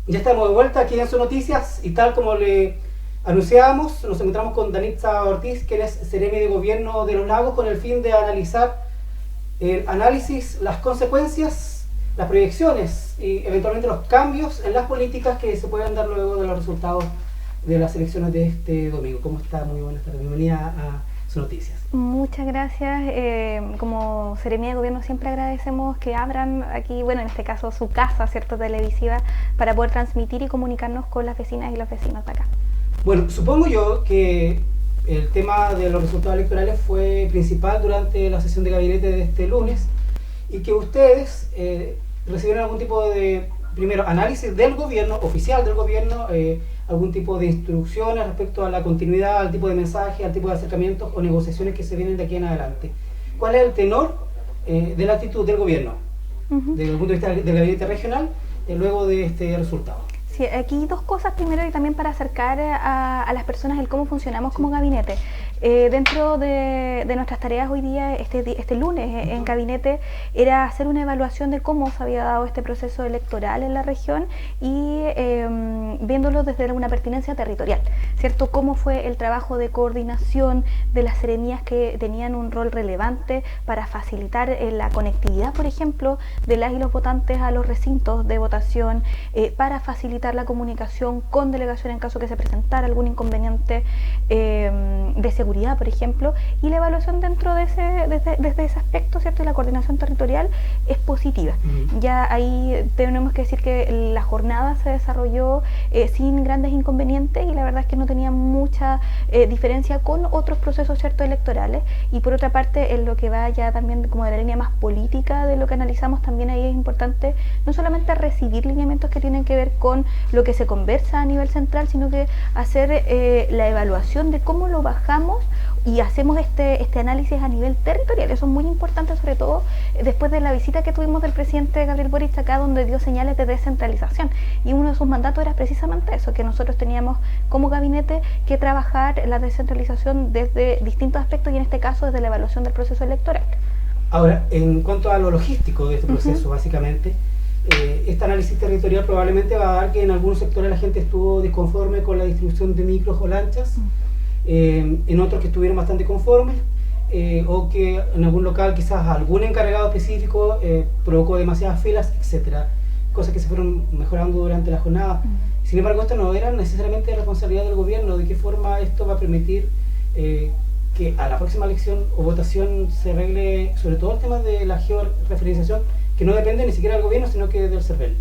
Ya estamos de vuelta aquí en Sus Noticias y tal como le anunciábamos, nos encontramos con Danitza Ortiz, quien es Seremi de Gobierno de Los Lagos, con el fin de analizar el análisis, las consecuencias, las proyecciones y eventualmente los cambios en las políticas que se puedan dar luego de los resultados de las elecciones de este domingo. ¿Cómo está? Muy buenas tardes. Bienvenida a Sus Noticias. Muchas gracias. Como Seremía de Gobierno siempre agradecemos que abran aquí, bueno, en este caso su casa, ¿cierto?, televisiva, para poder transmitir y comunicarnos con las vecinas y los vecinos de acá. Bueno, supongo yo que el tema de los resultados electorales fue principal durante la sesión de gabinete de este lunes y que ustedes recibieron algún tipo de, primero, análisis del gobierno, oficial del gobierno, algún tipo de instrucciones respecto a la continuidad, al tipo de mensaje, al tipo de acercamientos o negociaciones que se vienen de aquí en adelante. ¿Cuál es el tenor de la actitud del gobierno, desde el punto de vista del gabinete regional, luego de este resultado? Sí, aquí dos cosas. Primero, y también para acercar a las personas el cómo funcionamos como gabinete. Dentro de nuestras tareas hoy día, este lunes en gabinete, era hacer una evaluación de cómo se había dado este proceso electoral en la región y viéndolo desde una pertinencia territorial, ¿cierto? Cómo fue el trabajo de coordinación de las seremías que tenían un rol relevante para facilitar la conectividad, por ejemplo, de las y los votantes a los recintos de votación, para facilitar la comunicación con delegación en caso que se presentara algún inconveniente de seguridad, por ejemplo, y la evaluación dentro de desde ese aspecto, ¿cierto? Y la coordinación territorial es positiva. Ya ahí tenemos que decir que la jornada se desarrolló sin grandes inconvenientes y la verdad es que no tenía mucha diferencia con otros procesos, ¿cierto?, electorales. Y por otra parte, en lo que va ya también como de la línea más política de lo que analizamos, también ahí es importante no solamente recibir lineamientos que tienen que ver con lo que se conversa a nivel central, sino que hacer la evaluación de cómo lo bajamos y hacemos este análisis a nivel territorial. Eso es muy importante, sobre todo después de la visita que tuvimos del presidente Gabriel Boric acá, donde dio señales de descentralización, y uno de sus mandatos era precisamente eso, que nosotros teníamos como gabinete que trabajar la descentralización desde distintos aspectos y en este caso desde la evaluación del proceso electoral. Ahora, en cuanto a lo logístico de este proceso, básicamente, este análisis territorial probablemente va a dar que en algunos sectores la gente estuvo disconforme con la distribución de micros o lanchas, en otros que estuvieron bastante conformes, o que en algún local quizás algún encargado específico provocó demasiadas filas, etcétera, cosas que se fueron mejorando durante la jornada. Sin embargo, esto no era necesariamente responsabilidad del gobierno. ¿De qué forma esto va a permitir que a la próxima elección o votación se arregle sobre todo el tema de la georreferenciación, que no depende ni siquiera del gobierno, sino que del CERVEL?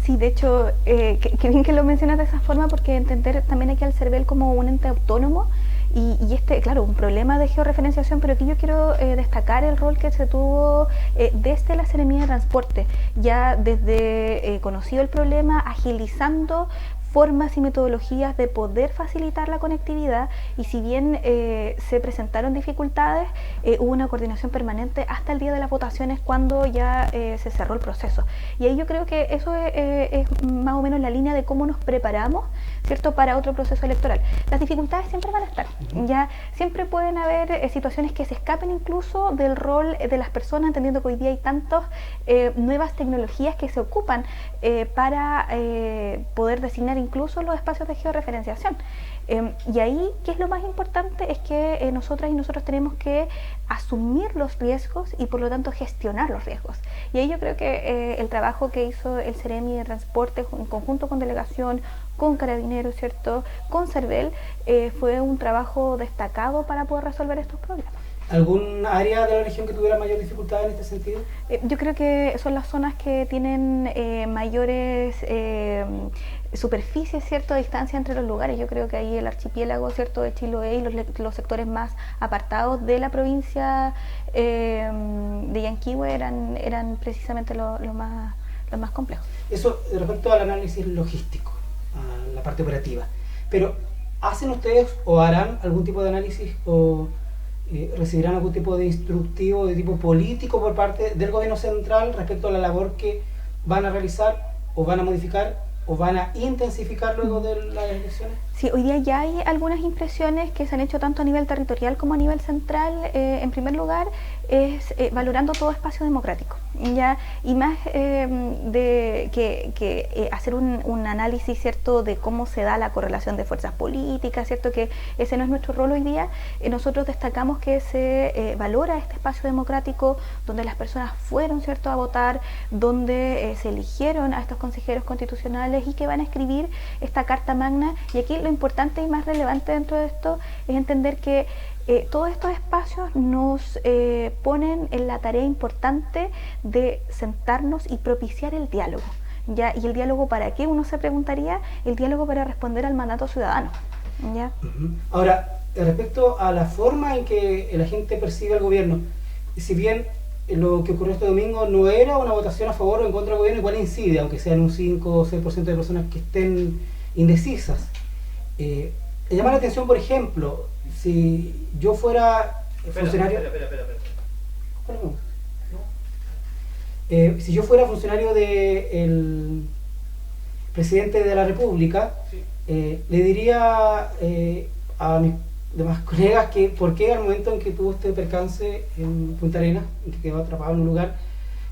Sí, de hecho, qué bien que lo mencionas de esa forma, porque entender también aquí al CERVEL como un ente autónomo y claro, un problema de georreferenciación, pero aquí yo quiero destacar el rol que se tuvo desde la Seremía de Transporte, ya desde conocido el problema, agilizando formas y metodologías de poder facilitar la conectividad, y si bien se presentaron dificultades, hubo una coordinación permanente hasta el día de las votaciones, cuando ya se cerró el proceso. Y ahí yo creo que eso es más o menos la línea de cómo nos preparamos, ¿cierto?, para otro proceso electoral. Las dificultades siempre van a estar, ya siempre pueden haber situaciones que se escapen incluso del rol de las personas, entendiendo que hoy día hay tantas nuevas tecnologías que se ocupan para poder designar incluso los espacios de georreferenciación. Y ahí, ¿qué es lo más importante? Es que nosotras y nosotros tenemos que asumir los riesgos y por lo tanto gestionar los riesgos. Y ahí yo creo que el trabajo que hizo el Seremi de Transporte en conjunto con delegación, con Carabineros, ¿cierto?, con CERVEL, fue un trabajo destacado para poder resolver estos problemas. ¿Algún área de la región que tuviera mayor dificultad en este sentido? Yo creo que son las zonas que tienen mayores superficies, ¿cierto?, de distancia entre los lugares. Yo creo que ahí el archipiélago, ¿cierto?, de Chiloé y los sectores más apartados de la provincia de Yanquihue eran precisamente los más complejos. Eso respecto al análisis logístico, a la parte operativa. Pero, ¿hacen ustedes o harán algún tipo de análisis o recibirán algún tipo de instructivo de tipo político por parte del gobierno central respecto a la labor que van a realizar o van a modificar o van a intensificar luego de las elecciones? Sí, hoy día ya hay algunas impresiones que se han hecho tanto a nivel territorial como a nivel central. En primer lugar, es valorando todo espacio democrático. ¿ya? Y más de que hacer un análisis, ¿cierto?, de cómo se da la correlación de fuerzas políticas, ¿cierto?, que ese no es nuestro rol hoy día. Nosotros destacamos que se valora este espacio democrático donde las personas fueron, ¿cierto?, a votar, donde se eligieron a estos consejeros constitucionales y que van a escribir esta Carta Magna. Y aquí lo importante y más relevante dentro de esto es entender que todos estos espacios nos ponen en la tarea importante de sentarnos y propiciar el diálogo, ¿ya? ¿Y el diálogo para qué? Uno se preguntaría, el diálogo para responder al mandato ciudadano, ¿ya? Ahora, respecto a la forma en que la gente percibe al gobierno, si bien lo que ocurrió este domingo no era una votación a favor o en contra del gobierno, igual incide, aunque sean un 5 o 6% de personas que estén indecisas. Me llama la atención, por ejemplo, si yo fuera funcionario... si yo fuera funcionario del presidente de la República, sí, le diría a mis demás colegas que por qué al momento en que tuvo este percance en Punta Arenas, en que quedó atrapado en un lugar,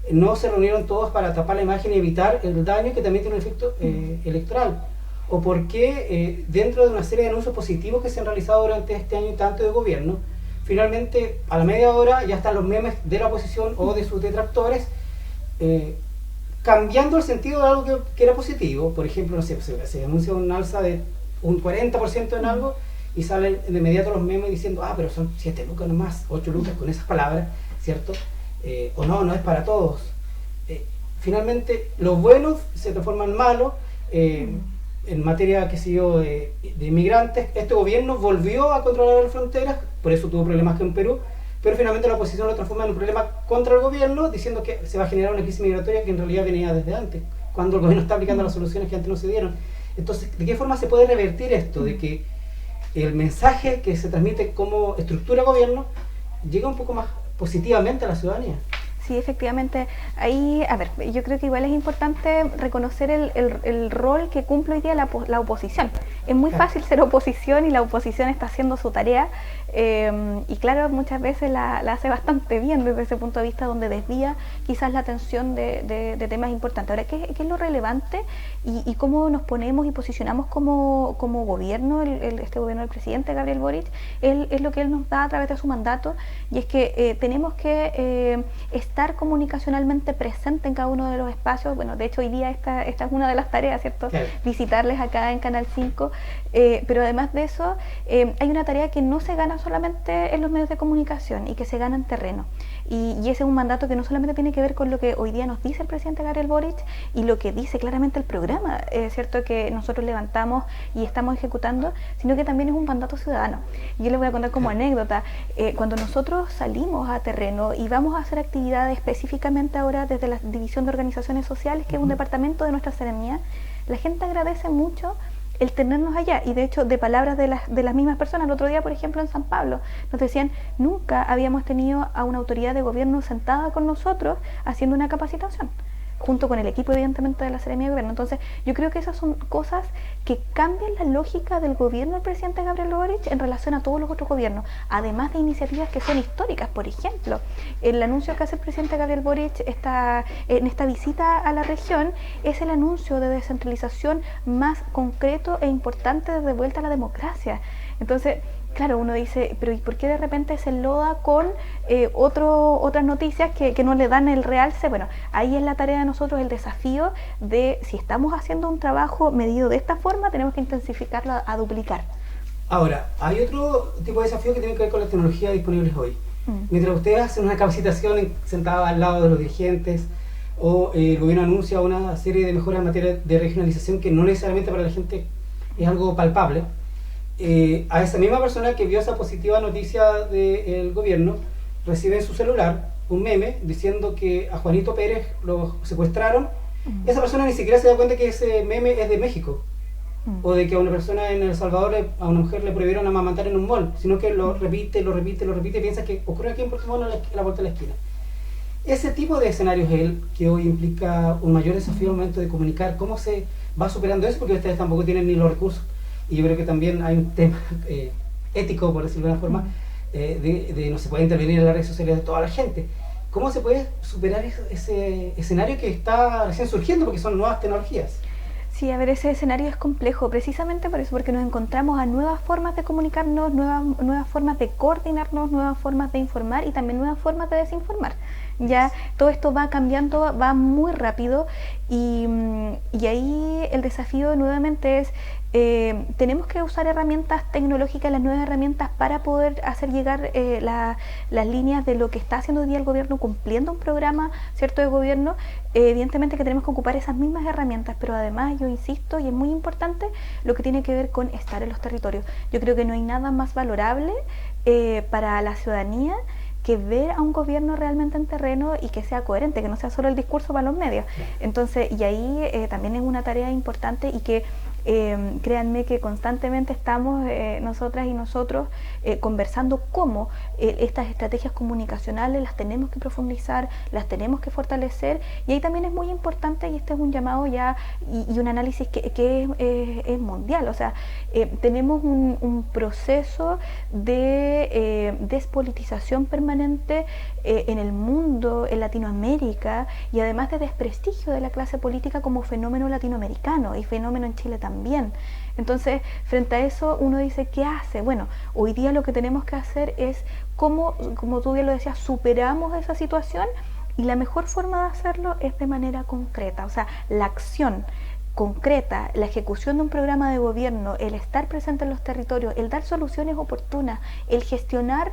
no se reunieron todos para tapar la imagen y evitar el daño que también tiene un efecto electoral. O por qué dentro de una serie de anuncios positivos que se han realizado durante este año y tanto de gobierno, finalmente a la media hora ya están los memes de la oposición o de sus detractores cambiando el sentido de algo que era positivo. Por ejemplo, no sé, se anuncia un alza de un 40% en algo y salen de inmediato los memes diciendo, pero son 7 lucas nomás, 8 lucas con esas palabras, ¿cierto? O no es para todos. Finalmente, los buenos se transforman en malos. En materia, qué sé yo, de inmigrantes, este gobierno volvió a controlar las fronteras, por eso tuvo problemas que en Perú, pero finalmente la oposición lo transforma en un problema contra el gobierno, diciendo que se va a generar una crisis migratoria que en realidad venía desde antes, cuando el gobierno está aplicando las soluciones que antes no se dieron. Entonces, ¿de qué forma se puede revertir esto? De que el mensaje que se transmite como estructura gobierno llega un poco más positivamente a la ciudadanía. Sí, efectivamente. Ahí, a ver, yo creo que igual es importante reconocer el rol que cumple hoy día la oposición. Es muy fácil ser oposición y la oposición está haciendo su tarea y claro, muchas veces la hace bastante bien desde ese punto de vista, donde desvía quizás la atención de temas importantes. Ahora, ¿qué es lo relevante y cómo nos ponemos y posicionamos como gobierno, este gobierno del presidente Gabriel Boric? Es lo que él nos da a través de su mandato, y es que tenemos que estar comunicacionalmente presente en cada uno de los espacios. Bueno, de hecho hoy día esta es una de las tareas, ¿cierto? Claro. Visitarles acá en Canal 5, pero además de eso hay una tarea que no se gana solamente en los medios de comunicación y que se gana en terreno, y ese es un mandato que no solamente tiene que ver con lo que hoy día nos dice el presidente Gabriel Boric y lo que dice claramente el programa, ¿cierto?, que nosotros levantamos y estamos ejecutando, sino que también es un mandato ciudadano. Yo les voy a contar como anécdota, cuando nosotros salimos a terreno y vamos a hacer actividades específicamente ahora desde la División de Organizaciones Sociales, que es un departamento de nuestra seremía, la gente agradece mucho el tenernos allá, y de hecho de palabras de las mismas personas. El otro día, por ejemplo, en San Pablo nos decían, nunca habíamos tenido a una autoridad de gobierno sentada con nosotros haciendo una capacitación, junto con el equipo evidentemente de la Seremía de Gobierno. Entonces yo creo que esas son cosas que cambian la lógica del gobierno del presidente Gabriel Boric en relación a todos los otros gobiernos, además de iniciativas que son históricas. Por ejemplo, el anuncio que hace el presidente Gabriel Boric en esta visita a la región es el anuncio de descentralización más concreto e importante de vuelta a la democracia. Entonces, claro, uno dice, pero ¿y por qué de repente se loda con otras noticias que no le dan el realce? Bueno, ahí es la tarea de nosotros, el desafío de, si estamos haciendo un trabajo medido de esta forma, tenemos que intensificarlo a duplicar. Ahora, hay otro tipo de desafío que tiene que ver con las tecnologías disponibles hoy. Mientras ustedes hacen una capacitación sentada al lado de los dirigentes, o el gobierno anuncia una serie de mejoras en materia de regionalización que no necesariamente para la gente es algo palpable, a esa misma persona que vio esa positiva noticia del gobierno recibe en su celular un meme diciendo que a Juanito Pérez lo secuestraron. Esa persona ni siquiera se da cuenta que ese meme es de México, o de que a una persona en El Salvador, a una mujer le prohibieron amamantar en un mall, sino que lo repite y piensa que ocurre aquí en Puerto Montt, a la vuelta de la esquina. Ese tipo de escenarios es el que hoy implica un mayor desafío al momento de comunicar. ¿Cómo se va superando eso? Porque ustedes tampoco tienen ni los recursos. Y yo creo que también hay un tema ético, por decirlo de alguna forma, de no se puede intervenir en las redes sociales de toda la gente. ¿cómo se puede superar ese escenario que está recién surgiendo porque son nuevas tecnologías? Sí, a ver, ese escenario es complejo, precisamente por eso, porque nos encontramos a nuevas formas de comunicarnos, nuevas formas de coordinarnos, nuevas formas de informar y también nuevas formas de desinformar. Ya todo esto va cambiando, va muy rápido y ahí el desafío nuevamente es tenemos que usar herramientas tecnológicas, las nuevas herramientas para poder hacer llegar las líneas de lo que está haciendo hoy día el gobierno cumpliendo un programa, ¿cierto?, de gobierno. Evidentemente que tenemos que ocupar esas mismas herramientas, pero además yo insisto, y es muy importante, lo que tiene que ver con estar en los territorios. Yo creo que no hay nada más valorable para la ciudadanía que ver a un gobierno realmente en terreno y que sea coherente, que no sea solo el discurso para los medios. Entonces, y ahí también es una tarea importante y que créanme que constantemente estamos nosotras y nosotros conversando cómo estas estrategias comunicacionales las tenemos que profundizar, las tenemos que fortalecer, y ahí también es muy importante, y este es un llamado ya y un análisis que es mundial, o sea, tenemos un proceso de despolitización permanente en el mundo, en Latinoamérica, y además de desprestigio de la clase política como fenómeno latinoamericano y fenómeno en Chile también. Entonces, frente a eso, uno dice, ¿qué hace? Bueno, hoy día lo que tenemos que hacer es, como tú bien lo decías, superamos esa situación, y la mejor forma de hacerlo es de manera concreta, o sea, la acción concreta, la ejecución de un programa de gobierno, el estar presente en los territorios, el dar soluciones oportunas, el gestionar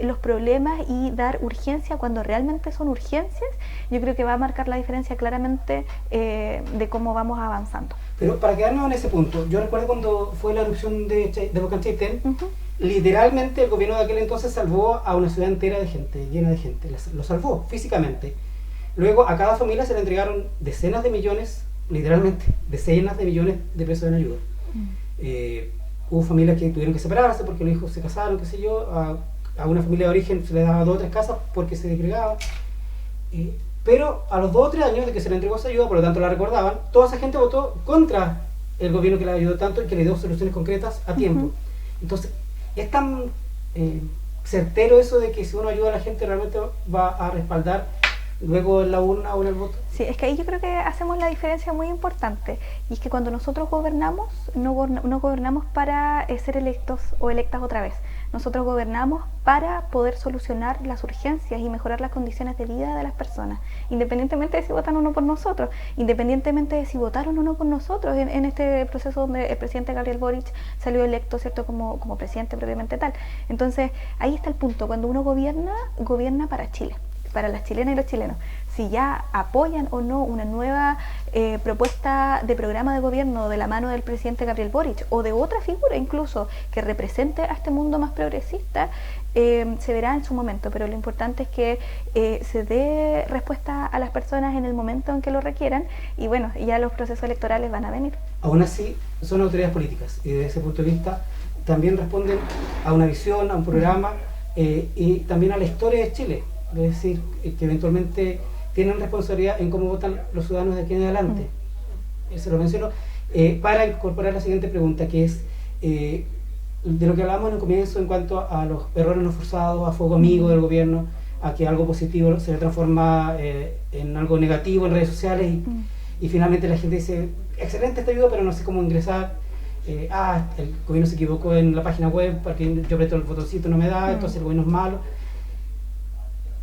los problemas y dar urgencia cuando realmente son urgencias, yo creo que va a marcar la diferencia claramente de cómo vamos avanzando. Pero para quedarnos en ese punto, yo recuerdo cuando fue la erupción de Volcán Chaitén, literalmente el gobierno de aquel entonces salvó a una ciudad entera de gente, llena de gente, lo salvó físicamente. Luego a cada familia se le entregaron decenas de millones, literalmente decenas de millones de pesos en ayuda. Hubo familias que tuvieron que separarse porque los hijos se casaron, qué sé yo. A una familia de origen se le daba 2 o 3 casas porque se disgregaba. Pero a los 2 o 3 años de que se le entregó esa ayuda, por lo tanto la recordaban, toda esa gente votó contra el gobierno que la ayudó tanto y que le dio soluciones concretas a tiempo. Entonces, es tan certero eso de que si uno ayuda a la gente realmente va a respaldar luego en la urna o en el voto. Sí, es que ahí yo creo que hacemos la diferencia muy importante, y es que cuando nosotros gobernamos, no gobernamos para ser electos o electas otra vez. Nosotros gobernamos para poder solucionar las urgencias y mejorar las condiciones de vida de las personas, independientemente de si votan o no por nosotros, independientemente de si votaron o no por nosotros en este proceso donde el presidente Gabriel Boric salió electo, ¿cierto?, como presidente propiamente tal. Entonces, ahí está el punto, cuando uno gobierna para Chile, para las chilenas y los chilenos. Si ya apoyan o no una nueva propuesta de programa de gobierno de la mano del presidente Gabriel Boric o de otra figura incluso que represente a este mundo más progresista, se verá en su momento, pero lo importante es que se dé respuesta a las personas en el momento en que lo requieran, y bueno, ya los procesos electorales van a venir. Aún así, son autoridades políticas, y desde ese punto de vista también responden a una visión, a un programa, y también a la historia de Chile. Es decir, que eventualmente tienen responsabilidad en cómo votan los ciudadanos de aquí en adelante. Se lo menciono para incorporar la siguiente pregunta, que es de lo que hablábamos en el comienzo en cuanto a los errores no forzados, a fuego amigo del gobierno, a que algo positivo se le transforma en algo negativo en redes sociales y finalmente la gente dice, excelente esta ayuda, pero no sé cómo ingresar. El gobierno se equivocó en la página web porque yo aprieto el botoncito, no me da, entonces el gobierno es malo.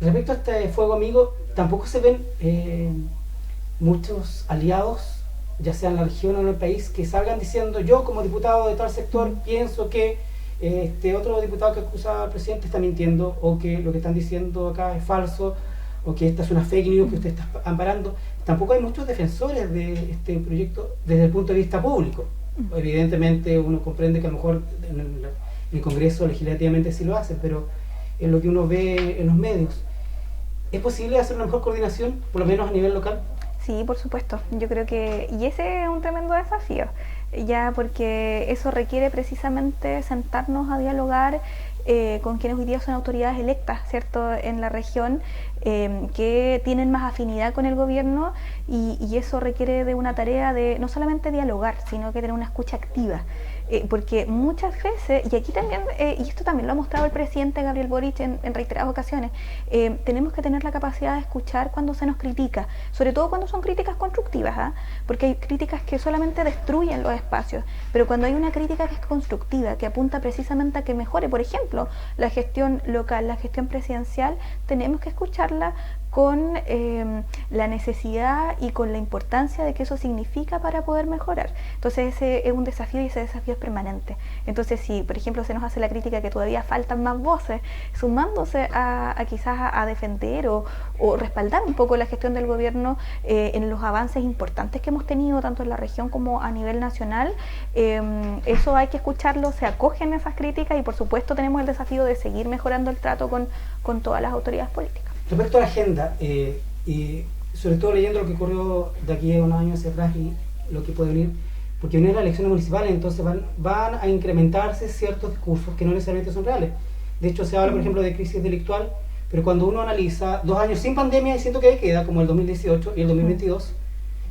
Respecto a este fuego amigo, tampoco se ven muchos aliados, ya sea en la región o en el país, que salgan diciendo, yo como diputado de tal sector pienso que este otro diputado que acusa al presidente está mintiendo, o que lo que están diciendo acá es falso, o que esta es una fake news que usted está amparando. Tampoco hay muchos defensores de este proyecto desde el punto de vista público. Evidentemente uno comprende que a lo mejor en el Congreso legislativamente sí lo hacen, pero en lo que uno ve en los medios, ¿es posible hacer una mejor coordinación, por lo menos a nivel local? Sí, por supuesto. Yo creo que, y ese es un tremendo desafío, ya porque eso requiere precisamente sentarnos a dialogar con quienes hoy día son autoridades electas, ¿cierto?, en la región, que tienen más afinidad con el gobierno, y eso requiere de una tarea de no solamente dialogar, sino que tener una escucha activa. porque muchas veces, y aquí también, y esto también lo ha mostrado el presidente Gabriel Boric en reiteradas ocasiones, tenemos que tener la capacidad de escuchar cuando se nos critica, sobre todo cuando son críticas constructivas, ¿eh? Porque hay críticas que solamente destruyen los espacios, pero cuando hay una crítica que es constructiva, que apunta precisamente a que mejore, por ejemplo, la gestión local, la gestión presidencial, tenemos que escucharla con la necesidad y con la importancia de que eso significa para poder mejorar. Entonces ese es un desafío y ese desafío es permanente. Entonces si, por ejemplo, se nos hace la crítica que todavía faltan más voces, sumándose a quizás a defender o respaldar un poco la gestión del gobierno en los avances importantes que hemos tenido tanto en la región como a nivel nacional, eso hay que escucharlo, se acogen esas críticas y por supuesto tenemos el desafío de seguir mejorando el trato con todas las autoridades políticas. Respecto a la agenda, y sobre todo leyendo lo que ocurrió de aquí a unos años hacia atrás y lo que puede venir, porque vienen las elecciones municipales, entonces van a incrementarse ciertos discursos que no necesariamente son reales. De hecho, se habla, por ejemplo, de crisis delictual, pero cuando uno analiza 2 años sin pandemia, diciendo que queda, como el 2018 y el 2022,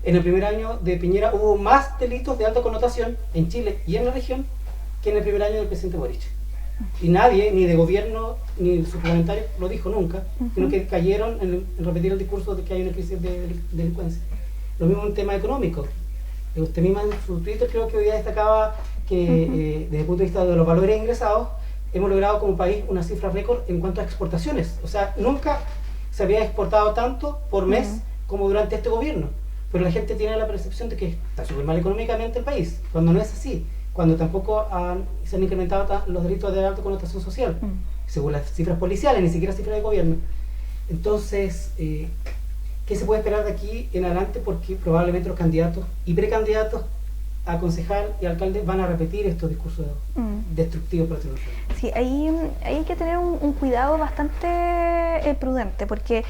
en el primer año de Piñera hubo más delitos de alta connotación en Chile y en la región que en el primer año del presidente Boric. Y nadie, ni de gobierno, ni sus parlamentarios, lo dijo nunca, sino que cayeron en repetir el discurso de que hay una crisis de delincuencia. Lo mismo en tema económico. Usted misma en su Twitter creo que hoy día destacaba que desde el punto de vista de los valores ingresados, hemos logrado como país una cifra récord en cuanto a exportaciones. O sea, nunca se había exportado tanto por mes como durante este gobierno. Pero la gente tiene la percepción de que está súper mal económicamente el país, cuando no es así. Cuando tampoco se han incrementado los delitos de alta connotación social, según las cifras policiales, ni siquiera cifras de gobierno. Entonces, ¿qué se puede esperar de aquí en adelante? Porque probablemente los candidatos y precandidatos a concejal y alcalde van a repetir estos discursos destructivos por decirlo así. Sí, ahí hay que tener un cuidado bastante prudente, porque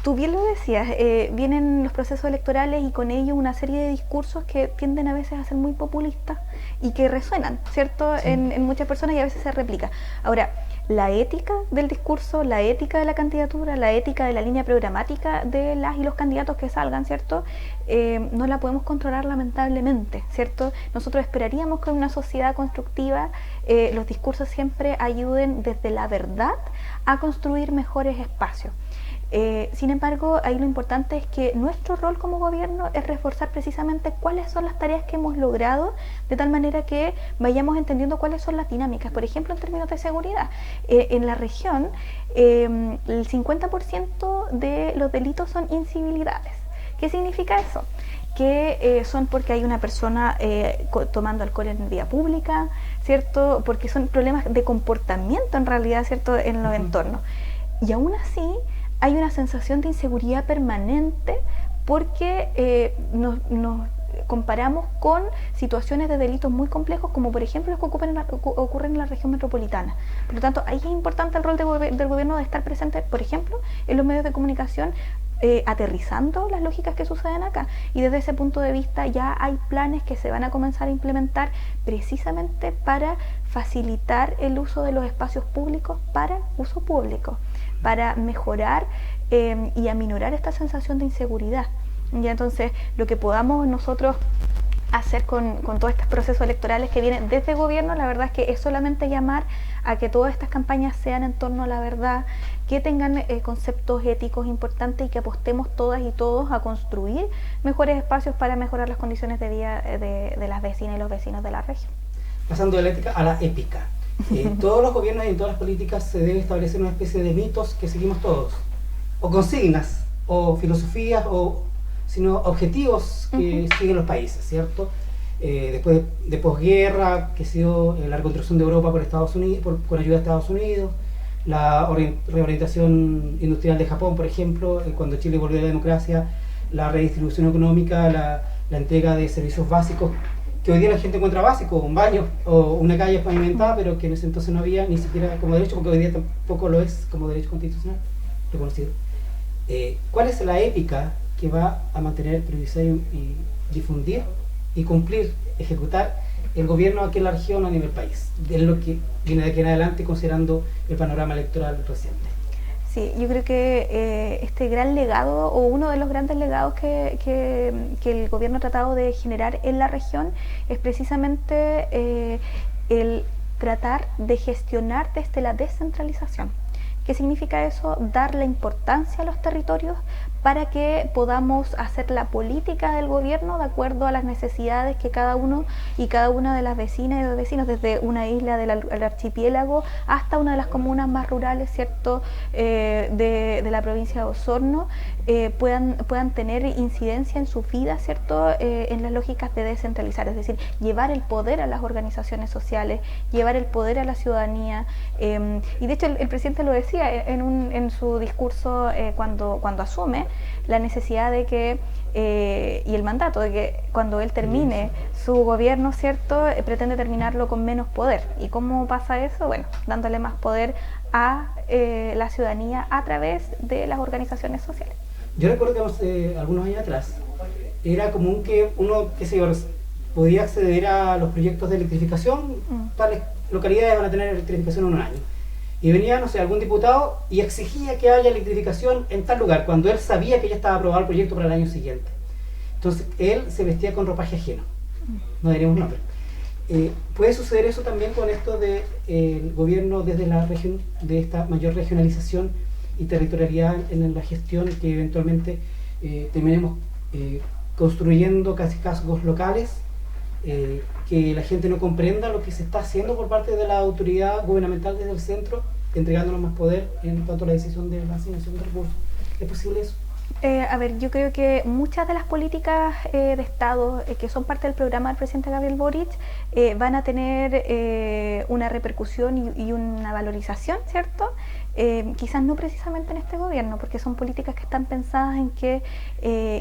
tú bien lo decías, vienen los procesos electorales y con ello una serie de discursos que tienden a veces a ser muy populistas y que resuenan, ¿cierto? Sí. En muchas personas y a veces se replica. Ahora, la ética del discurso, la ética de la candidatura, la ética de la línea programática de las y los candidatos que salgan, ¿cierto? No la podemos controlar lamentablemente, ¿cierto? Nosotros esperaríamos que en una sociedad constructiva los discursos siempre ayuden desde la verdad a construir mejores espacios. Sin embargo, ahí lo importante es que nuestro rol como gobierno es reforzar precisamente cuáles son las tareas que hemos logrado, de tal manera que vayamos entendiendo cuáles son las dinámicas. Por ejemplo, en términos de seguridad, en la región el 50% de los delitos son incivilidades. ¿Qué significa eso? Que son porque hay una persona tomando alcohol en vía pública, ¿cierto? Porque son problemas de comportamiento en realidad, ¿cierto? En los entornos. Y aún así hay una sensación de inseguridad permanente porque nos comparamos con situaciones de delitos muy complejos, como por ejemplo los que ocurren en la región metropolitana. Por lo tanto, ahí es importante el rol del gobierno de estar presente, por ejemplo, en los medios de comunicación, aterrizando las lógicas que suceden acá. Y desde ese punto de vista ya hay planes que se van a comenzar a implementar precisamente para facilitar el uso de los espacios públicos para uso público, para mejorar y aminorar esta sensación de inseguridad. Y entonces lo que podamos nosotros hacer con todos estos procesos electorales que vienen desde el gobierno, la verdad es que es solamente llamar a que todas estas campañas sean en torno a la verdad, que tengan conceptos éticos importantes y que apostemos todas y todos a construir mejores espacios para mejorar las condiciones de vida de las vecinas y los vecinos de la región. Pasando de la ética a la épica. Todos los gobiernos y en todas las políticas se debe establecer una especie de mitos que seguimos todos, o consignas, o filosofías, o sino objetivos que siguen los países, ¿cierto? Después de posguerra, que ha sido la reconstrucción de Europa por Estados Unidos, con ayuda de Estados Unidos, la reorientación industrial de Japón, por ejemplo, cuando Chile volvió a la democracia, la redistribución económica, la entrega de servicios básicos, que hoy día la gente encuentra básico, un baño o una calle pavimentada, pero que en ese entonces no había ni siquiera como derecho, porque hoy día tampoco lo es como derecho constitucional reconocido. ¿Cuál es la épica que va a mantener, priorizar y difundir y cumplir, ejecutar el gobierno aquí en la región a nivel país? Es lo que viene de aquí en adelante considerando el panorama electoral reciente. Sí, yo creo que este gran legado, o uno de los grandes legados que el gobierno ha tratado de generar en la región, es precisamente el tratar de gestionar desde la descentralización. ¿Qué significa eso? Dar la importancia a los territorios para que podamos hacer la política del gobierno de acuerdo a las necesidades que cada uno y cada una de las vecinas y de los vecinos, desde una isla del archipiélago hasta una de las comunas más rurales, ¿cierto?, de la provincia de Osorno, puedan tener incidencia en su vida, ¿cierto?, en las lógicas de descentralizar, es decir, llevar el poder a las organizaciones sociales, llevar el poder a la ciudadanía, y de hecho el presidente lo decía en su discurso cuando asume, la necesidad de que, y el mandato de que cuando él termine su gobierno, ¿cierto?, pretende terminarlo con menos poder. ¿Y cómo pasa eso? Bueno, dándole más poder a la ciudadanía a través de las organizaciones sociales. Yo recuerdo que algunos años atrás era común que uno, qué sé yo, podía acceder a los proyectos de electrificación, tales localidades van a tener electrificación en un año. Y venía, no sé, algún diputado y exigía que haya electrificación en tal lugar, cuando él sabía que ya estaba aprobado el proyecto para el año siguiente. Entonces, él se vestía con ropaje ajeno. No diríamos nombre. ¿Puede suceder eso también con esto del gobierno desde la región, de esta mayor regionalización y territorialidad en la gestión, que eventualmente terminemos construyendo casi cascos locales, que la gente no comprenda lo que se está haciendo por parte de la autoridad gubernamental desde el centro, entregándonos más poder en cuanto a la decisión de la asignación de recursos? ¿Es posible eso? A ver, yo creo que muchas de las políticas de Estado que son parte del programa del presidente Gabriel Boric van a tener una repercusión y una valorización, ¿cierto? Quizás no precisamente en este gobierno, porque son políticas que están pensadas en que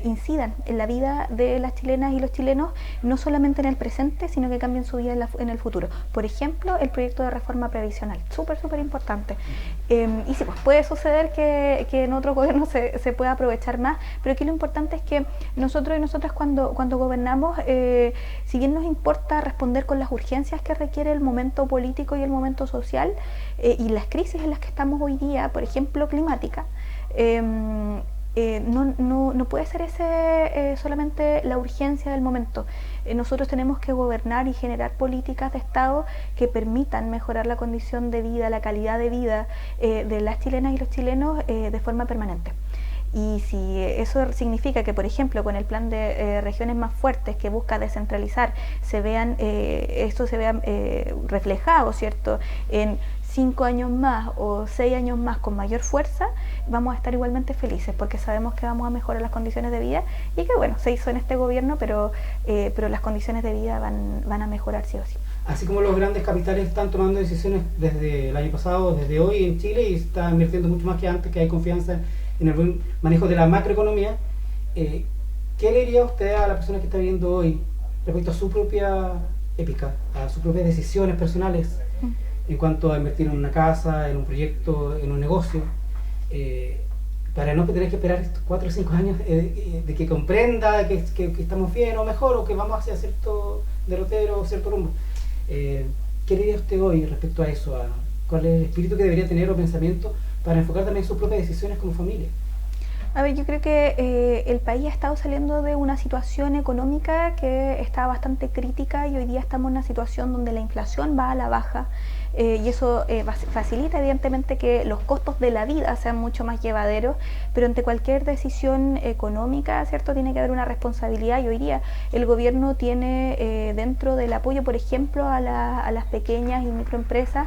incidan en la vida de las chilenas y los chilenos, no solamente en el presente, sino que cambien su vida en el futuro. Por ejemplo, el proyecto de reforma previsional, súper importante. Y sí, pues puede suceder que en otros gobiernos se pueda aprovechar más, pero aquí lo importante es que nosotros y nosotras cuando gobernamos, si bien nos importa responder con las urgencias que requiere el momento político y el momento social, y las crisis en las que estamos hoy día, por ejemplo climática, no puede ser ese solamente la urgencia del momento. Nosotros tenemos que gobernar y generar políticas de Estado que permitan mejorar la condición de vida, la calidad de vida de las chilenas y los chilenos de forma permanente. Y si eso significa que, por ejemplo, con el plan de regiones más fuertes que busca descentralizar, esto se vea reflejado, ¿cierto?, en 5 años más o 6 años más con mayor fuerza, vamos a estar igualmente felices porque sabemos que vamos a mejorar las condiciones de vida y que, bueno, se hizo en este gobierno, pero las condiciones de vida van a mejorar sí o sí. Así como los grandes capitales están tomando decisiones desde el año pasado, desde hoy en Chile, y están invirtiendo mucho más que antes, que hay confianza en el buen manejo de la macroeconomía, ¿qué le diría usted a la persona que está viendo hoy respecto a su propia épica, a sus propias decisiones personales en cuanto a invertir en una casa, en un proyecto, en un negocio, para no tener que esperar estos 4 o 5 años de que comprenda que estamos bien o mejor, o que vamos hacia cierto derrotero o cierto rumbo? ¿Qué le diría usted hoy respecto a eso? ¿Cuál es el espíritu que debería tener o pensamiento para enfocar también sus propias decisiones como familia? A ver, yo creo que el país ha estado saliendo de una situación económica que estaba bastante crítica y hoy día estamos en una situación donde la inflación va a la baja, y eso facilita evidentemente que los costos de la vida sean mucho más llevaderos, pero ante cualquier decisión económica, ¿cierto?, tiene que haber una responsabilidad, y hoy día el gobierno tiene dentro del apoyo, por ejemplo, a las pequeñas y microempresas,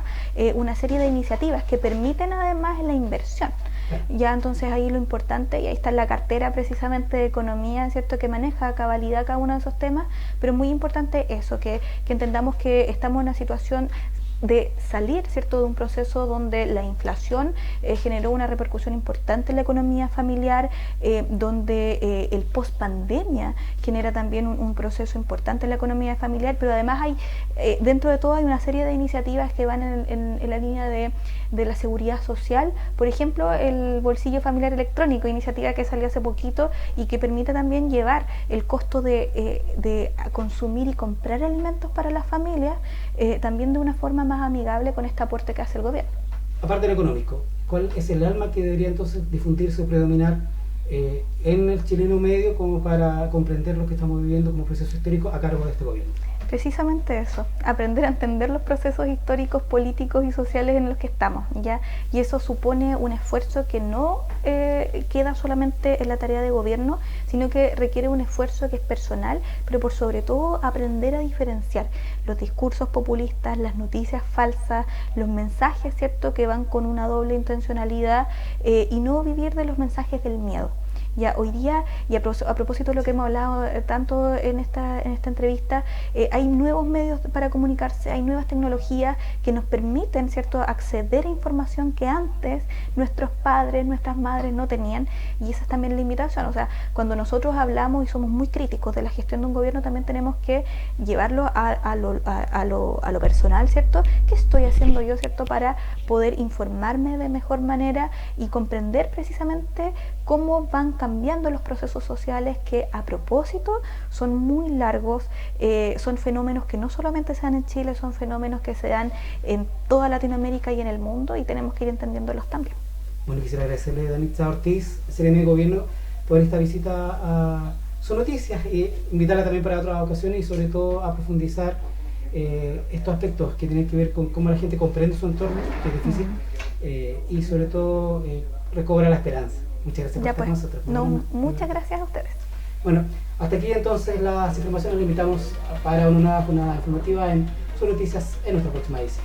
una serie de iniciativas que permiten además la inversión. Ya, entonces ahí lo importante, y ahí está la cartera precisamente de economía, ¿cierto?, que maneja a cabalidad cada uno de esos temas, pero muy importante eso, que entendamos que estamos en una situación de salir, ¿cierto?, de un proceso donde la inflación generó una repercusión importante en la economía familiar, donde el post-pandemia genera también un proceso importante en la economía familiar, pero además hay, dentro de todo hay una serie de iniciativas que van en la línea de la seguridad social. Por ejemplo, el bolsillo familiar electrónico, iniciativa que salió hace poquito y que permite también llevar el costo de consumir y comprar alimentos para las familias también de una forma más amigable con este aporte que hace el gobierno. Aparte de lo económico, cuál es el alma que debería entonces difundirse o predominar en el chileno medio como para comprender lo que estamos viviendo como proceso histórico a cargo de este gobierno. Precisamente eso, aprender a entender los procesos históricos, políticos y sociales en los que estamos, ¿ya? Y eso supone un esfuerzo que no queda solamente en la tarea de gobierno, sino que requiere un esfuerzo que es personal, pero por sobre todo aprender a diferenciar los discursos populistas, las noticias falsas, los mensajes, ¿cierto?, que van con una doble intencionalidad y no vivir de los mensajes del miedo. Ya hoy día, y a propósito de lo que hemos hablado tanto en esta entrevista, hay nuevos medios para comunicarse, hay nuevas tecnologías que nos permiten, ¿cierto?, acceder a información que antes nuestros padres, nuestras madres no tenían, y esa es también la invitación. O sea, cuando nosotros hablamos y somos muy críticos de la gestión de un gobierno, también tenemos que llevarlo a lo personal, ¿cierto? ¿Qué estoy haciendo yo, ¿cierto?, para poder informarme de mejor manera y comprender precisamente cómo van cambiando los procesos sociales que, a propósito, son muy largos, son fenómenos que no solamente se dan en Chile, son fenómenos que se dan en toda Latinoamérica y en el mundo, y tenemos que ir entendiéndolos también. Bueno, quisiera agradecerle a Danitza Ortiz, Seremi de Gobierno, por esta visita a Son Noticias y invitarla también para otras ocasiones y sobre todo a profundizar estos aspectos que tienen que ver con cómo la gente comprende su entorno, que es difícil, y sobre todo recobra la esperanza. Muchas gracias por estar con nosotros. No, muchas gracias a ustedes. Bueno, hasta aquí entonces las informaciones. Le invitamos para una nueva jornada informativa en Son Noticias en nuestra próxima edición.